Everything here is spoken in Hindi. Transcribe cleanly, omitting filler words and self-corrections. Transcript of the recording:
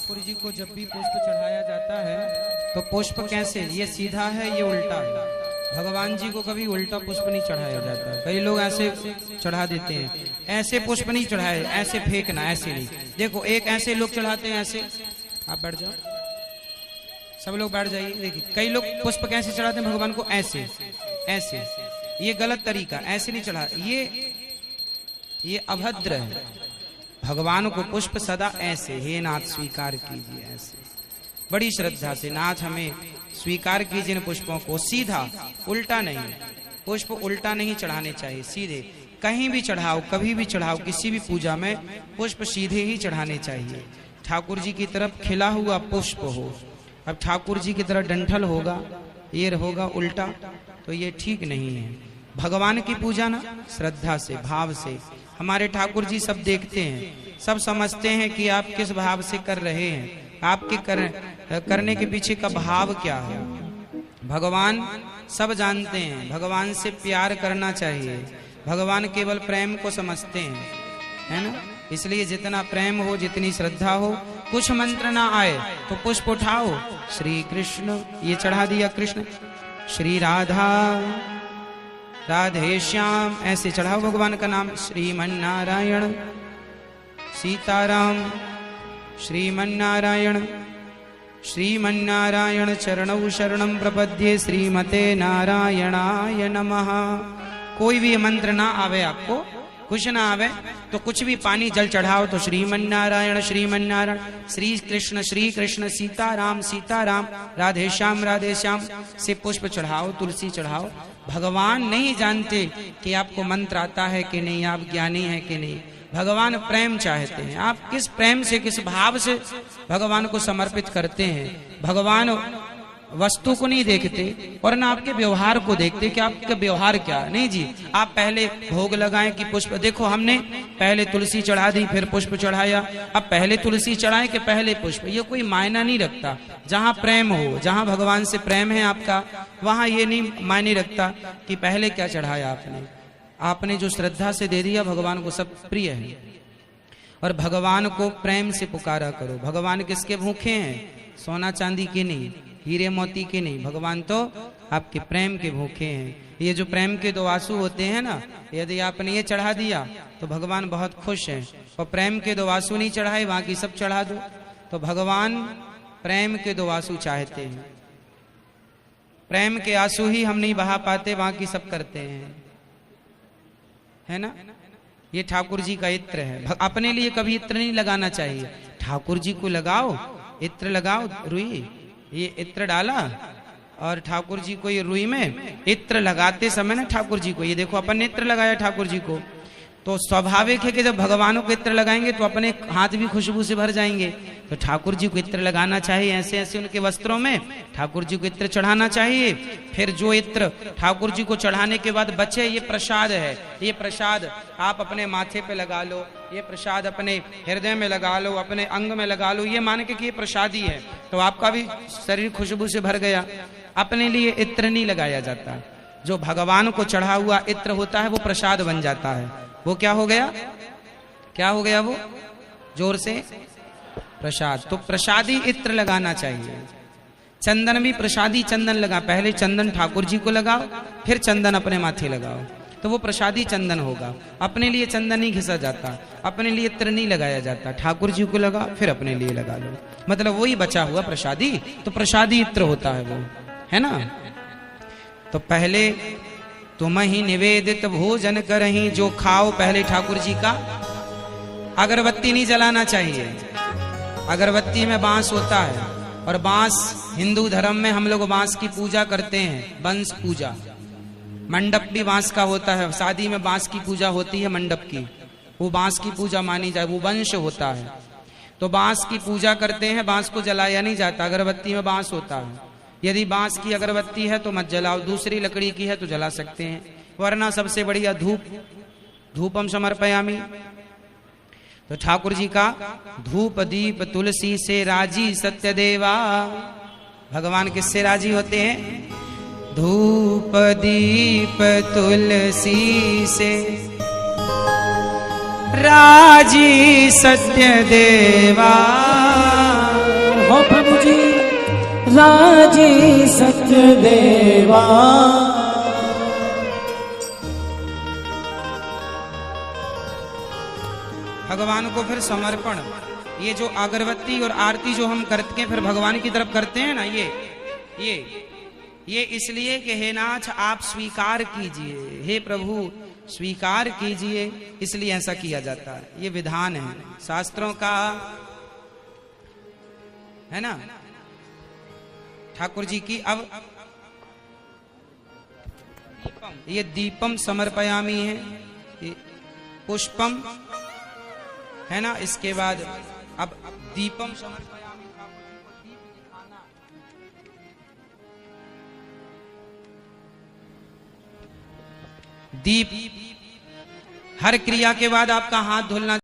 ठाकुर जी को जब भी पुष्प चढ़ाया जाता है तो पुष्प कैसे, ये सीधा है ये उल्टा है। भगवान जी को कभी उल्टा पुष्प नहीं चढ़ाया जाता। कई लोग ऐसे चढ़ा देते हैं, ऐसे पुष्प नहीं चढ़ाए, ऐसे फेंकना, ऐसे नहीं। देखो एक ऐसे लोग चढ़ाते हैं, ऐसे आप बैठ जाओ, सब लोग बैठ जाइए। देखिए कई लोग पुष्प कैसे चढ़ाते हैं भगवान को, ऐसे ऐसे, ये गलत तरीका, ऐसे नहीं चढ़ा, ये अभद्र है। भगवान को पुष्प सदा ऐसे, हे नाथ स्वीकार कीजिए, ऐसे बड़ी श्रद्धा से नाथ हमें स्वीकार कीजिए इन पुष्पों को। सीधा, उल्टा नहीं, पुष्प उल्टा नहीं चढ़ाने चाहिए, सीधे। कहीं भी चढ़ाओ, कभी भी चढ़ाओ, किसी भी पूजा में पुष्प सीधे ही चढ़ाने चाहिए। ठाकुर जी की तरफ खिला हुआ पुष्प हो, अब ठाकुर जी की तरफ डंठल होगा, ये होगा उल्टा, तो ये ठीक नहीं है। भगवान की पूजा ना श्रद्धा से, भाव से। हमारे ठाकुर जी सब देखते हैं, सब समझते हैं कि आप किस भाव से कर रहे हैं, आपके करने के पीछे का भाव क्या है। भगवान सब जानते हैं, भगवान से प्यार करना चाहिए। भगवान केवल प्रेम को समझते हैं, है ना। इसलिए जितना प्रेम हो, जितनी श्रद्धा हो, कुछ मंत्र ना आए तो पुष्प उठाओ, श्री कृष्ण ये चढ़ा दिया, कृष्ण, श्री राधा राधे श्याम ऐसे चढ़ाओ भगवान का नाम, श्रीमन्नारायण सीताराम, श्रीमन्नारायण श्रीमन्नारायण चरणौ शरणं प्रपद्ये, श्रीमते नारायणाय नमः। कोई भी मंत्र ना आवे, आपको कुछ ना आवे तो कुछ भी पानी जल चढ़ाओ तो श्रीमन्नारायण श्रीमन्नारायण, श्री कृष्ण सीताराम सीताराम, राधे श्याम से पुष्प चढ़ाओ, तुलसी चढ़ाओ। भगवान नहीं जानते कि आपको मंत्र आता है कि नहीं, आप ज्ञानी है कि नहीं। भगवान प्रेम चाहते हैं, आप किस प्रेम से, किस भाव से भगवान को समर्पित करते हैं। भगवान वस्तु को नहीं देखते और ना आपके व्यवहार को देखते कि आपका व्यवहार क्या। नहीं जी, आप पहले भोग लगाएं कि पुष्प, देखो हमने पहले तुलसी चढ़ा दी फिर पुष्प चढ़ाया, अब पहले तुलसी चढ़ाएं कि पहले पुष्प, ये कोई मायना नहीं रखता। जहाँ प्रेम हो, जहाँ भगवान से प्रेम है आपका, वहाँ ये नहीं मायने रखता कि पहले क्या चढ़ाया आपने जो श्रद्धा से दे दिया, भगवान को सब प्रिय है। और भगवान को प्रेम से पुकारा करो। भगवान किसके भूखे हैं, सोना चांदी के नहीं, हीरे मोती के नहीं, भगवान तो आपके प्रेम के भूखे हैं। ये जो प्रेम के दो आंसू होते हैं ना, यदि आपने ये चढ़ा दिया तो भगवान बहुत खुश हैं। और प्रेम के दो आंसू नहीं चढ़ाए, बाकी सब चढ़ा दो, तो भगवान प्रेम के दो आंसू चाहते हैं। प्रेम के आंसू ही हम नहीं बहा पाते, बाकी सब करते हैं, है ना। ये ठाकुर जी का इत्र है। अपने लिए कभी इत्र नहीं लगाना चाहिए, ठाकुर जी को लगाओ, इत्र लगाओ, रुई ये इत्र डाला और ठाकुर जी को ये रुई में इत्र लगाते समय ना, ठाकुर जी को ये देखो अपन ने इत्र लगाया ठाकुर जी को, तो स्वाभाविक है कि जब भगवानों को इत्र लगाएंगे तो अपने हाथ भी खुशबू से भर जाएंगे। तो ठाकुर जी को इत्र लगाना चाहिए, ऐसे ऐसे उनके वस्त्रों में ठाकुर जी को इत्र चढ़ाना चाहिए। फिर जो इत्र ठाकुर जी को चढ़ाने के बाद बचे, ये प्रसाद है, ये प्रसाद आप अपने माथे पे लगा लो, ये प्रसाद अपने हृदय में लगा लो, अपने अंग में लगा लो, ये मान के कि ये प्रसादी है, तो आपका भी शरीर खुशबू से भर गया। अपने लिए इत्र नहीं लगाया जाता, जो भगवान को चढ़ा हुआ इत्र होता है वो प्रसाद बन जाता है। वो क्या हो गया, क्या हो गया वो, जोर से, प्रसाद। तो प्रसादी इत्र लगाना चाहिए। चंदन भी प्रसादी चंदन लगा, पहले चंदन ठाकुर जी को लगाओ, फिर चंदन अपने माथे लगाओ, तो वो प्रसादी चंदन होगा। अपने लिए चंदन नहीं घिसा जाता, अपने लिए इत्र नहीं लगाया जाता, ठाकुर जी को लगा फिर अपने लिए लगा लो, मतलब वही बचा हुआ प्रसादी, तो प्रसादी इत्र होता है वो, है ना। तो पहले तुम ही निवेदित भोजन करही, जो खाओ पहले ठाकुर जी का। अगरबत्ती नहीं जलाना चाहिए, अगरबत्ती में बांस होता है, और बांस हिंदू धर्म में हम लोग बांस की पूजा करते हैं, वंश पूजा। मंडप भी बांस का होता है, शादी में बांस की पूजा होती है मंडप की, वो बांस की पूजा मानी जाए, वो वंश होता है। तो बांस की पूजा करते हैं, बांस को जलाया नहीं जाता, अगरबत्ती में बांस होता है। यदि बांस की अगरबत्ती है तो मत जलाओ, दूसरी लकड़ी की है तो जला सकते हैं, वरना सबसे बढ़िया धूप, धूपम समर्पयामि। तो ठाकुर जी का धूप दीप तुलसी से राजी सत्यदेवा। भगवान किससे राजी होते हैं, धूप दीप तुलसी से राजी सत्यदेवा। राजे सत्यदेवा। भगवान को फिर समर्पण, ये जो अगरबत्ती और आरती जो हम करते हैं फिर भगवान की तरफ करते हैं ना, ये इसलिए कि हे नाथ आप स्वीकार कीजिए, हे प्रभु स्वीकार कीजिए, इसलिए ऐसा किया जाता है। ये विधान है शास्त्रों का, है ना। ठाकुर जी की अब ये दीपम समर्पयामी है, पुष्पम है ना। इसके बाद अब दीपम समर्पयामी, दीप, हर क्रिया के बाद आपका हाथ धुलना